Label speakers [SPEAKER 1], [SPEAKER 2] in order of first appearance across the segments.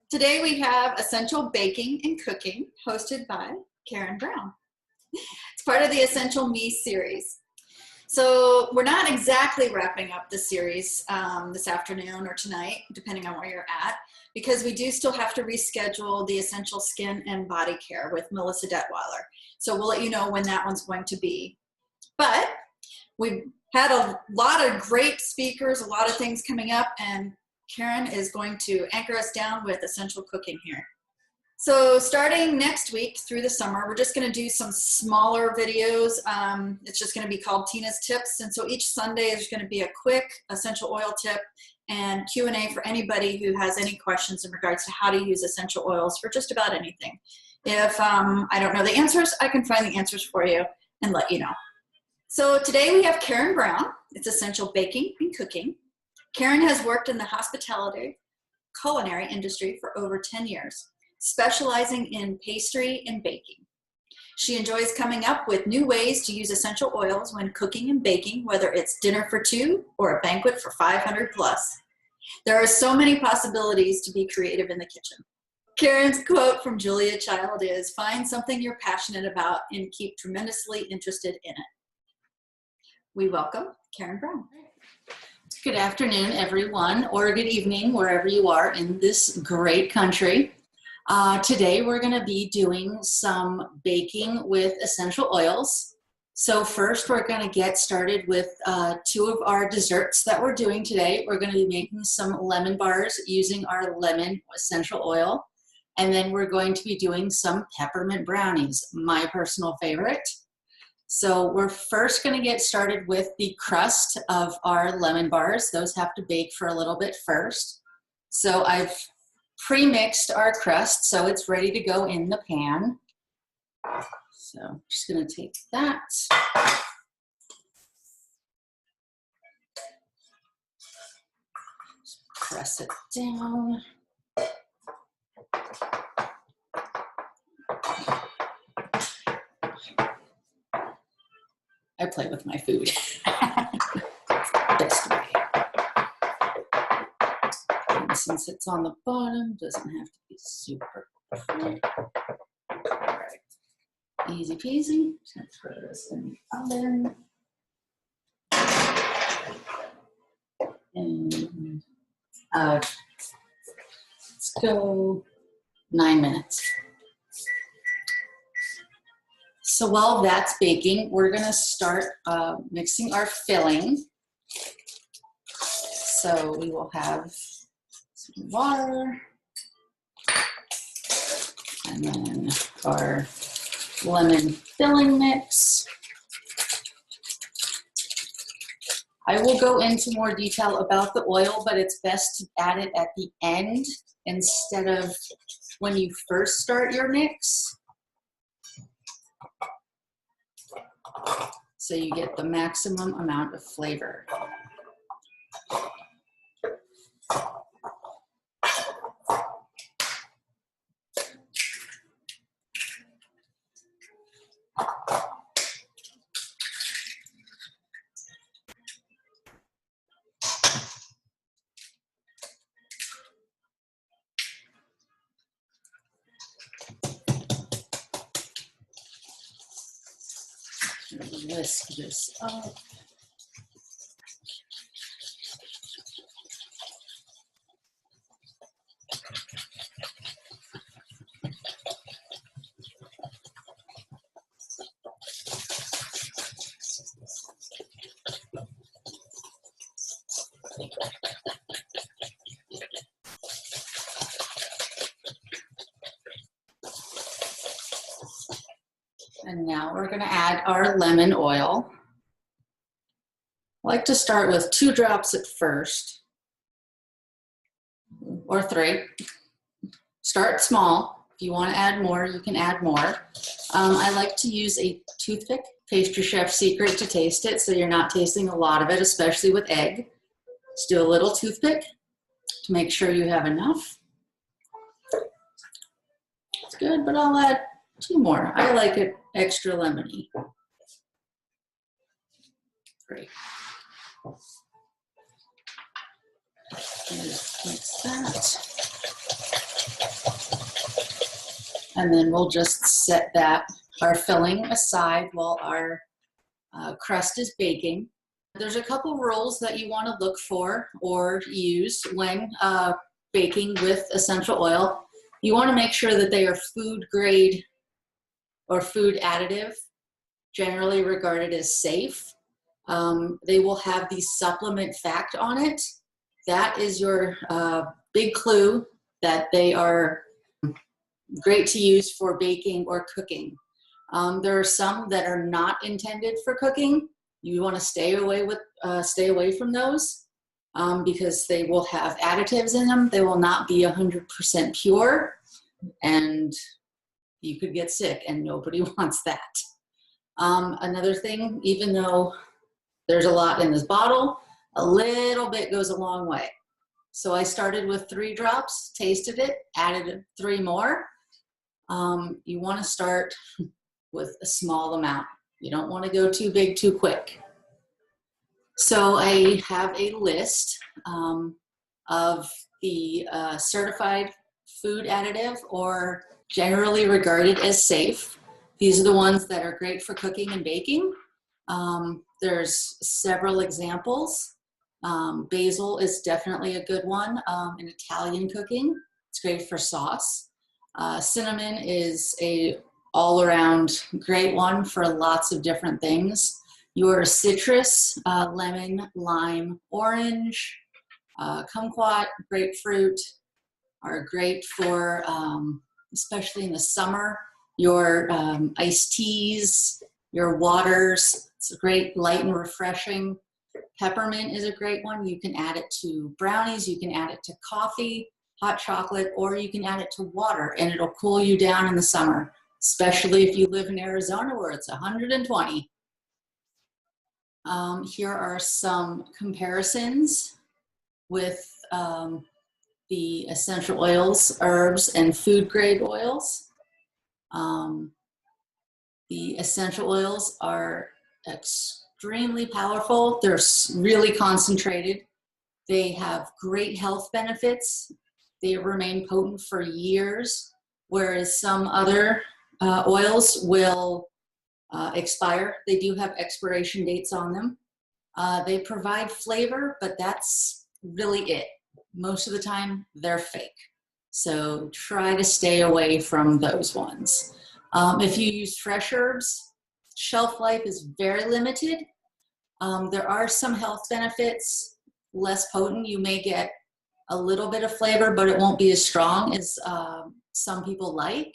[SPEAKER 1] Today we have Essential Baking and Cooking, hosted by Karen Brown. It's part of the Essential Me series. So we're not exactly wrapping up the series this afternoon or tonight, depending on where you're at, because we do still have to reschedule the Essential Skin and Body Care with Melissa Detweiler. So we'll let you know when that one's going to be. But we've had a lot of great speakers, a lot of things coming up, and Karen is going to anchor us down with essential cooking here. So starting next week through the summer, we're just going to do some smaller videos. It's just going to be called Tina's Tips. And so each Sunday is going to be a quick essential oil tip and Q&A for anybody who has any questions in regards to how to use essential oils for just about anything. If I don't know the answers, I can find the answers for you and let you know. So today we have Karen Brown. It's Essential Baking and Cooking. Karen has worked in the hospitality culinary industry for over 10 years, specializing in pastry and baking. She enjoys coming up with new ways to use essential oils when cooking and baking, whether it's dinner for two or a banquet for 500 plus. There are so many possibilities to be creative in the kitchen. Karen's quote from Julia Child is, "Find something you're passionate about and keep tremendously interested in it." We welcome Karen Brown.
[SPEAKER 2] Good afternoon, everyone, or good evening, wherever you are in this great country. Today, we're going to be doing some baking with essential oils. So first, we're going to get started with two of our desserts that we're doing today. We're going to be making some lemon bars using our lemon essential oil. And then we're going to be doing some peppermint brownies, my personal favorite. So we're first going to get started with the crust of our lemon bars. Those have to bake for a little bit first. So I've pre-mixed our crust, so it's ready to go in the pan. So I'm just going to take that. Just press it down. I play with my food. Best way. And since it's on the bottom, doesn't have to be super quick. All right. Easy peasy. Just put this in the oven. And let's go 9 minutes. So while that's baking, we're going to start mixing our filling. So we will have some water and then our lemon filling mix. I will go into more detail about the oil, but it's best to add it at the end instead of when you first start your mix. So you get the maximum amount of flavor. Whisk this up. And now we're going to add our lemon oil. I like to start with 2 drops at first, or 3. Start small. If you want to add more, you can add more. I like to use a toothpick, pastry chef secret, to taste it, so you're not tasting a lot of it, especially with egg. Just do a little toothpick to make sure you have enough. It's good, but I'll add 2 more. I like it extra lemony. Great. Just mix that. And then we'll just set our filling aside while our crust is baking. There's a couple rules that you want to look for or use when baking with essential oil. You want to make sure that they are food grade or food additive, generally regarded as safe. They will have the supplement fact on it. That is your big clue that they are great to use for baking or cooking. There are some that are not intended for cooking. You want to stay away from those because they will have additives in them. They will not be 100% pure, and you could get sick, and nobody wants that. Another thing, even though there's a lot in this bottle, a little bit goes a long way. So I started with 3 drops, tasted it, added 3 more. You want to start with a small amount. You don't want to go too big too quick. So I have a list of the certified food additive or generally regarded as safe. These are the ones that are great for cooking and baking. There's several examples. Basil is definitely a good one in Italian cooking. It's great for sauce. Cinnamon is a all-around great one for lots of different things. Your citrus, lemon, lime, orange, kumquat, grapefruit are great for, especially in the summer, your iced teas, your waters. It's great, light and refreshing. Peppermint is a great one. You can add it to brownies, you can add it to coffee, hot chocolate, or you can add it to water, and it'll cool you down in the summer, especially if you live in Arizona where it's 120. Here are some comparisons with the essential oils, herbs, and food grade oils. The essential oils are extremely powerful. They're really concentrated. They have great health benefits. They remain potent for years, whereas some other oils will expire. They do have expiration dates on them. They provide flavor, but that's really it. Most of the time, they're fake. So try to stay away from those ones. If you use fresh herbs, shelf life is very limited. There are some health benefits, less potent. You may get a little bit of flavor, but it won't be as strong as some people like.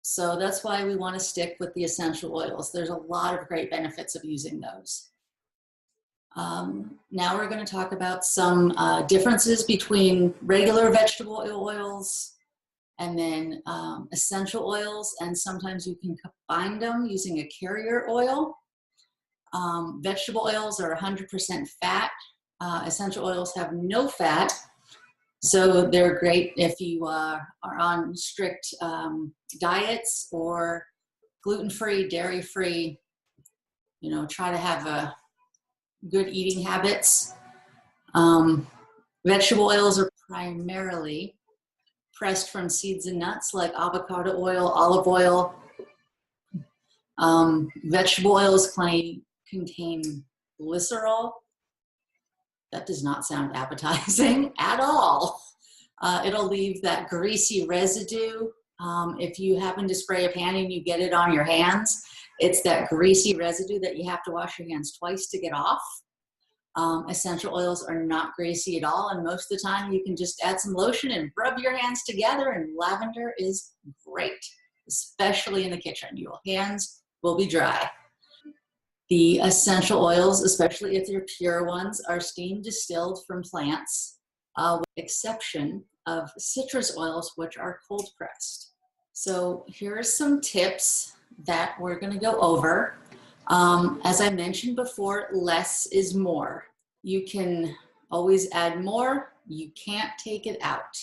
[SPEAKER 2] So that's why we want to stick with the essential oils. There's a lot of great benefits of using those. Now we're going to talk about some differences between regular vegetable oils and then essential oils, and sometimes you can combine them using a carrier oil. Vegetable oils are 100% fat. Essential oils have no fat, so they're great if you are on strict diets or gluten-free, dairy-free. You know, try to have good eating habits. Vegetable oils are primarily pressed from seeds and nuts like avocado oil, olive oil. Vegetable oils contain glycerol. That does not sound appetizing at all. It'll leave that greasy residue. If you happen to spray a pan and you get it on your hands, it's that greasy residue that you have to wash your hands twice to get off. Essential oils are not greasy at all, and most of the time you can just add some lotion and rub your hands together, and lavender is great, especially in the kitchen. Your hands will be dry. The essential oils, especially if they're pure ones, are steam distilled from plants, with the exception of citrus oils, which are cold pressed. So here are some tips that we're going to go over. As I mentioned before, less is more. You can always add more. You can't take it out.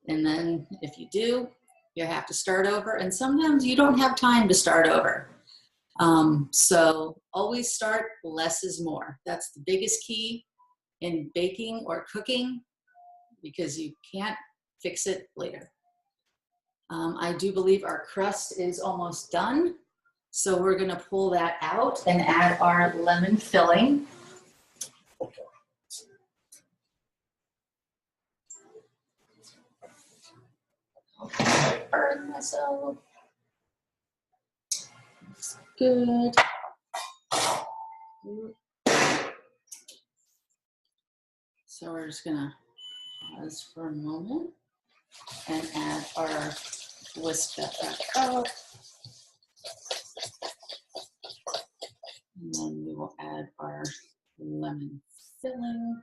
[SPEAKER 2] And then if you do, you have to start over. And sometimes you don't have time to start over. So always start, less is more. That's the biggest key in baking or cooking, because you can't fix it later. I do believe our crust is almost done. So we're gonna pull that out and add our lemon filling. Okay, burn myself. That's good. So we're just gonna pause for a moment and add our whisk that back up. And then we will add our lemon filling.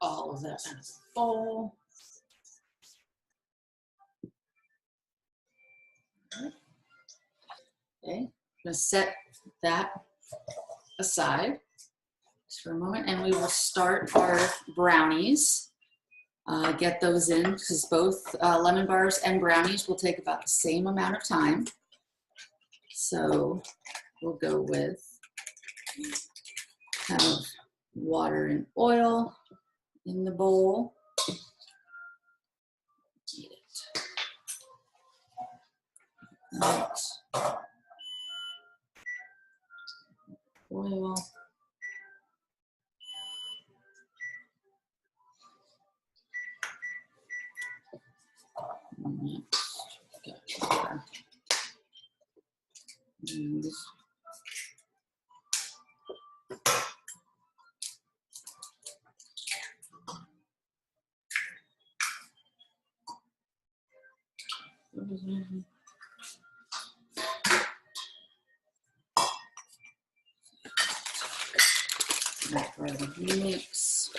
[SPEAKER 2] All of that in a bowl. Okay, I'm gonna set that aside just for a moment, and we will start our brownies. Get those in because both lemon bars and brownies will take about the same amount of time. So we'll go with kind of water and oil in the bowl. Right. Oil. Mix.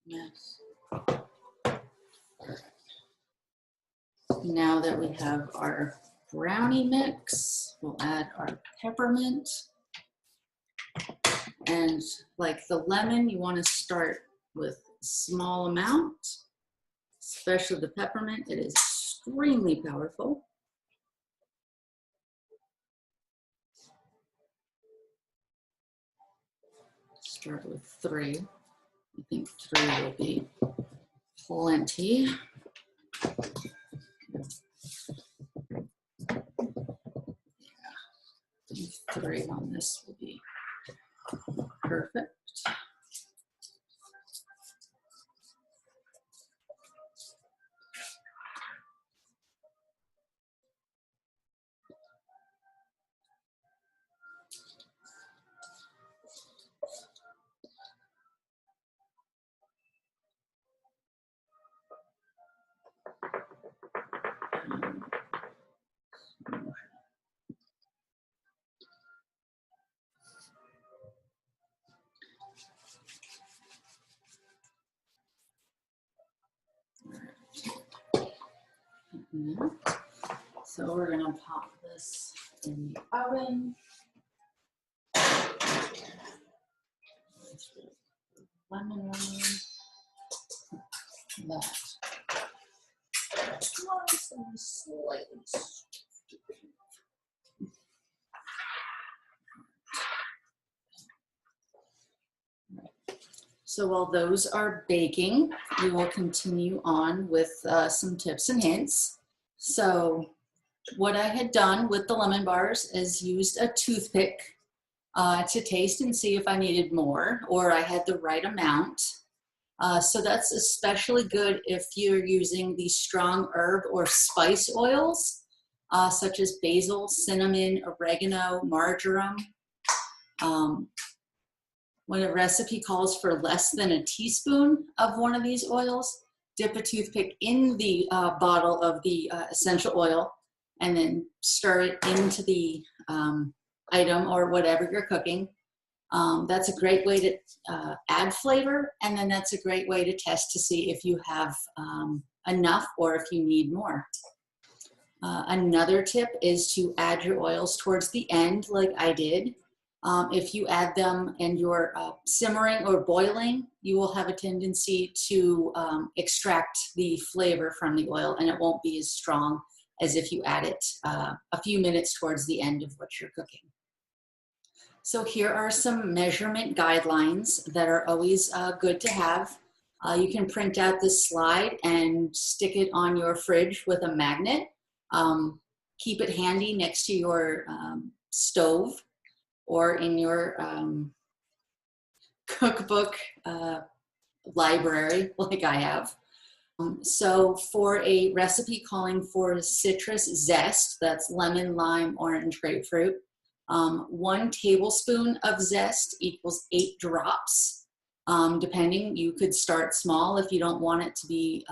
[SPEAKER 2] Yes. Now that we have our brownie mix, we'll add our peppermint. And like the lemon, you want to start with a small amount, especially the peppermint. It is extremely powerful. Start with 3. I think 3 will be plenty. Yeah, 3 on this will be perfect. So we're gonna pop this in the oven. Lemon rind. That. Slightly. So while those are baking, we will continue on with some tips and hints. So what I had done with the lemon bars is used a toothpick to taste and see if I needed more or I had the right amount. So that's especially good if you're using these strong herb or spice oils, such as basil, cinnamon, oregano, marjoram. When a recipe calls for less than a teaspoon of one of these oils, dip a toothpick in the bottle of the essential oil and then stir it into the item or whatever you're cooking. That's a great way to add flavor, and then that's a great way to test to see if you have enough or if you need more. Another tip is to add your oils towards the end like I did. If you add them and you're simmering or boiling, you will have a tendency to extract the flavor from the oil, and it won't be as strong as if you add it a few minutes towards the end of what you're cooking. So here are some measurement guidelines that are always good to have. You can print out this slide and stick it on your fridge with a magnet. Keep it handy next to your stove or in your cookbook library like I have. So for a recipe calling for citrus zest, that's lemon, lime, orange, grapefruit, 1 tablespoon of zest equals 8 drops. Depending, you could start small if you don't want it to be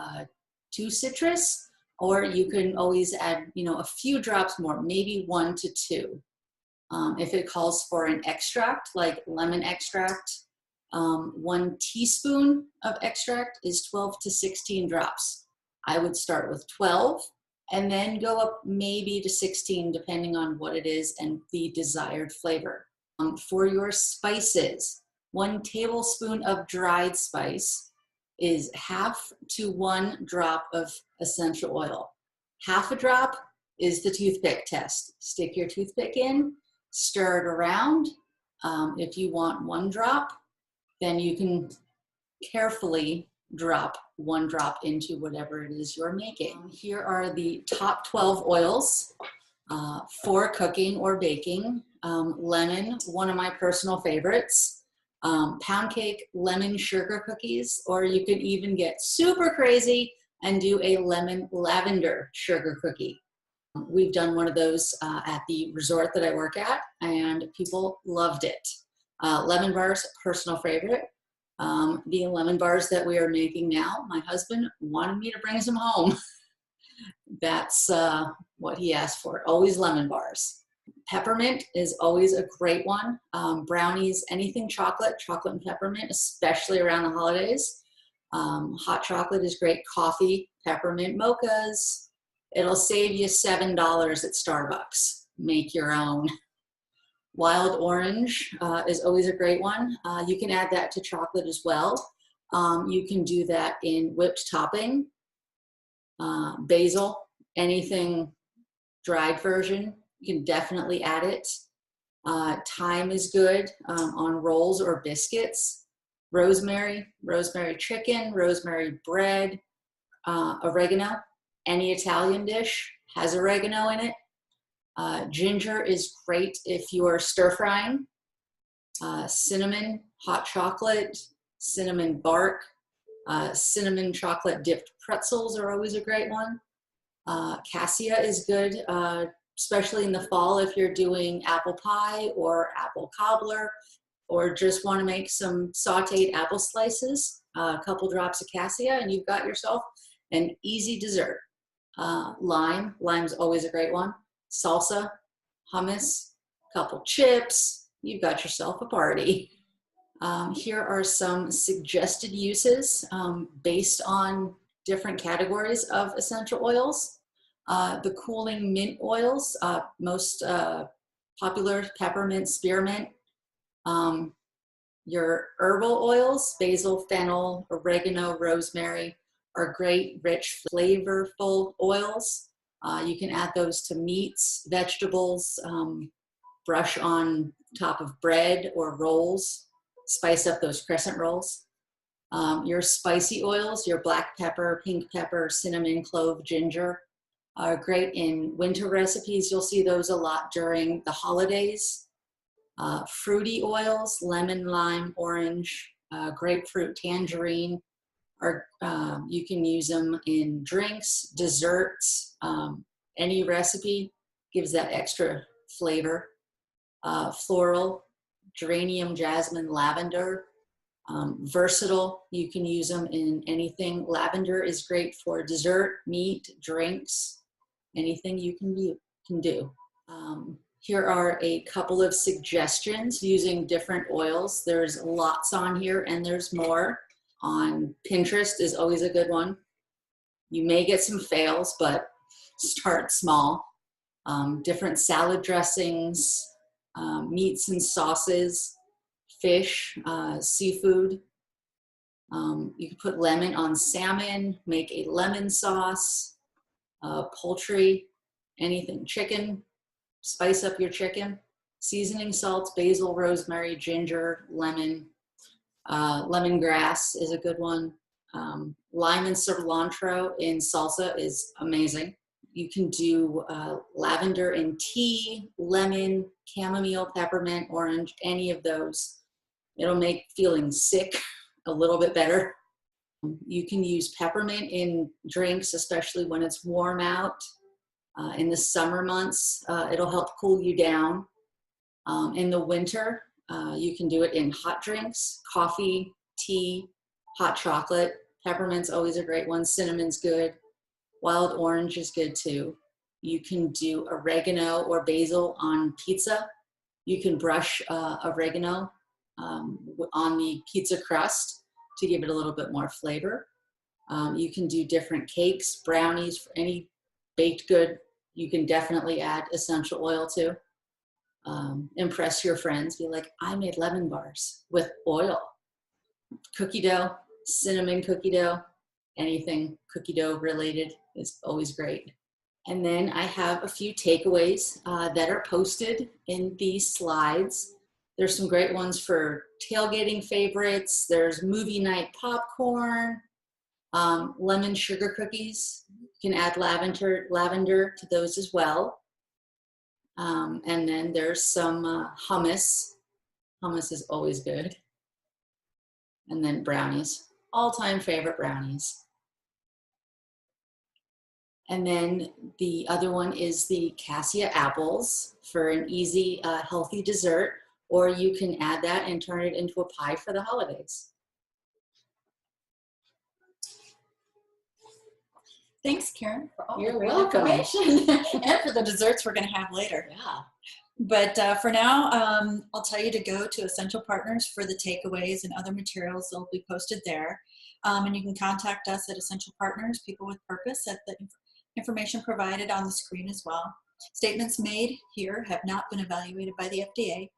[SPEAKER 2] too citrus, or you can always add, a few drops more, maybe 1 to 2. If it calls for an extract, like lemon extract, 1 teaspoon of extract is 12 to 16 drops. I would start with 12 and then go up maybe to 16 depending on what it is and the desired flavor. For your spices, 1 tablespoon of dried spice is half to 1 drop of essential oil. Half a drop is the toothpick test. Stick your toothpick in, stir it around. If you want 1 drop, then you can carefully drop 1 drop into whatever it is you're making. Here are the top 12 oils for cooking or baking. Lemon, one of my personal favorites. Pound cake lemon sugar cookies, or you could even get super crazy and do a lemon lavender sugar cookie. We've done one of those at the resort that I work at, and people loved it. Lemon bars, personal favorite. The lemon bars that we are making now, my husband wanted me to bring some home. That's what he asked for, always lemon bars. Peppermint is always a great one. Brownies, anything chocolate and peppermint, especially around the holidays. Hot chocolate is great. Coffee, peppermint mochas. It'll save you $7 at Starbucks. Make your own. Wild orange is always a great one. You can add that to chocolate as well. You can do that in whipped topping. Basil, anything dried version, you can definitely add it. Thyme is good on rolls or biscuits. Rosemary chicken, rosemary bread, oregano. Any Italian dish has oregano in it. Ginger is great if you are stir frying. Cinnamon, hot chocolate, cinnamon bark, cinnamon chocolate dipped pretzels are always a great one. Cassia is good, especially in the fall if you're doing apple pie or apple cobbler, or just want to make some sauteed apple slices. A couple drops of cassia and you've got yourself an easy dessert. Lime's always a great one. Salsa, hummus, couple chips, you've got yourself a party. Here are some suggested uses based on different categories of essential oils. The cooling mint oils, most popular, peppermint, spearmint. Your herbal oils, basil, fennel, oregano, rosemary, are great, rich, flavorful oils. You can add those to meats, vegetables, brush on top of bread or rolls, spice up those crescent rolls. Your spicy oils, your black pepper, pink pepper, cinnamon, clove, ginger, are great in winter recipes. You'll see those a lot during the holidays. Fruity oils, lemon, lime, orange, grapefruit, tangerine, you can use them in drinks, desserts, any recipe gives that extra flavor. Floral, geranium, jasmine, lavender. Versatile, you can use them in anything. Lavender is great for dessert, meat, drinks, anything you can do. Here are a couple of suggestions using different oils. There's lots on here and there's more. On Pinterest is always a good one. You may get some fails, but start small. Different salad dressings, meats and sauces, fish, seafood. You can put lemon on salmon, make a lemon sauce, poultry, anything, chicken, spice up your chicken. Seasoning salts, basil, rosemary, ginger, lemon. Lemongrass is a good one. Lime and cilantro in salsa is amazing. You can do lavender in tea, lemon, chamomile, peppermint, orange, any of those. It'll make feeling sick a little bit better. You can use peppermint in drinks, especially when it's warm out. In the summer months, it'll help cool you down. In the winter, you can do it in hot drinks, coffee, tea, hot chocolate. Peppermint's always a great one. Cinnamon's good. Wild orange is good too. You can do oregano or basil on pizza. You can brush oregano on the pizza crust to give it a little bit more flavor. You can do different cakes, brownies, for any baked good. You can definitely add essential oil to. Impress your friends. Be like, I made lemon bars with oil. Cookie dough, cinnamon cookie dough, anything cookie dough related is always great. And then I have a few takeaways that are posted in these slides. There's some great ones for tailgating favorites. There's movie night popcorn, lemon sugar cookies. You can add lavender to those as well. And then there's some hummus. Hummus is always good. And then brownies, all-time favorite brownies. And then the other one is the cassia apples for an easy, healthy dessert, or you can add that and turn it into a pie for the holidays.
[SPEAKER 1] Thanks, Karen, for all
[SPEAKER 2] You're
[SPEAKER 1] the great
[SPEAKER 2] welcome.
[SPEAKER 1] information and for the desserts we're going to have later.
[SPEAKER 2] Yeah.
[SPEAKER 1] But for now, I'll tell you to go to Essential Partners for the takeaways and other materials. They'll be posted there. And you can contact us at Essential Partners, People with Purpose, at the information provided on the screen as well. Statements made here have not been evaluated by the FDA.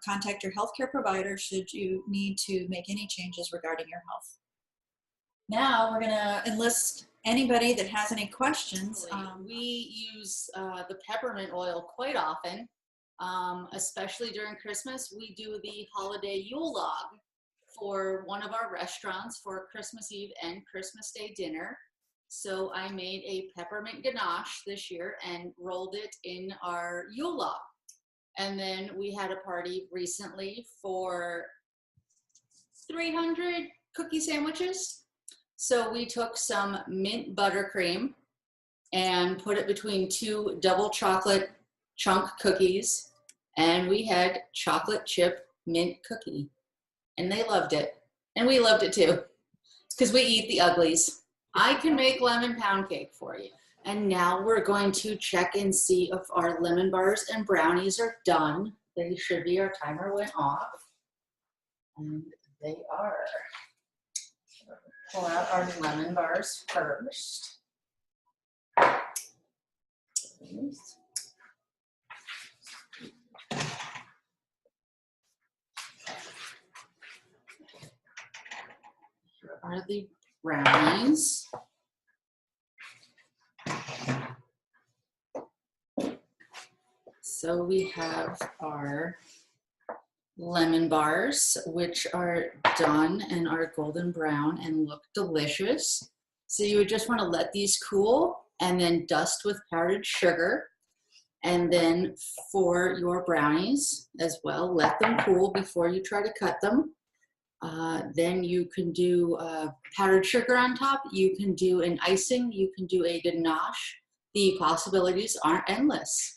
[SPEAKER 1] Contact your healthcare provider should you need to make any changes regarding your health. Now we're going to enlist anybody that has any questions.
[SPEAKER 2] We use the peppermint oil quite often, especially during Christmas. We do the holiday Yule log for one of our restaurants for Christmas Eve and Christmas Day dinner. So I made a peppermint ganache this year and rolled it in our Yule log. And then we had a party recently for 300 cookie sandwiches. So we took some mint buttercream and put it between two double chocolate chunk cookies, and we had chocolate chip mint cookie, and they loved it. And we loved it too, because we eat the uglies. I can make lemon pound cake for you. And now we're going to check and see if our lemon bars and brownies are done. They should be. Our timer went off. And they are. Pull out our lemon bars first. Here are the brownies. So we have our lemon bars, which are done and are golden brown and look delicious. So you would just want to let these cool and then dust with powdered sugar. And then for your brownies as well, let them cool before you try to cut them. Then you can do powdered sugar on top. You can do an icing. You can do a ganache. The possibilities aren't endless.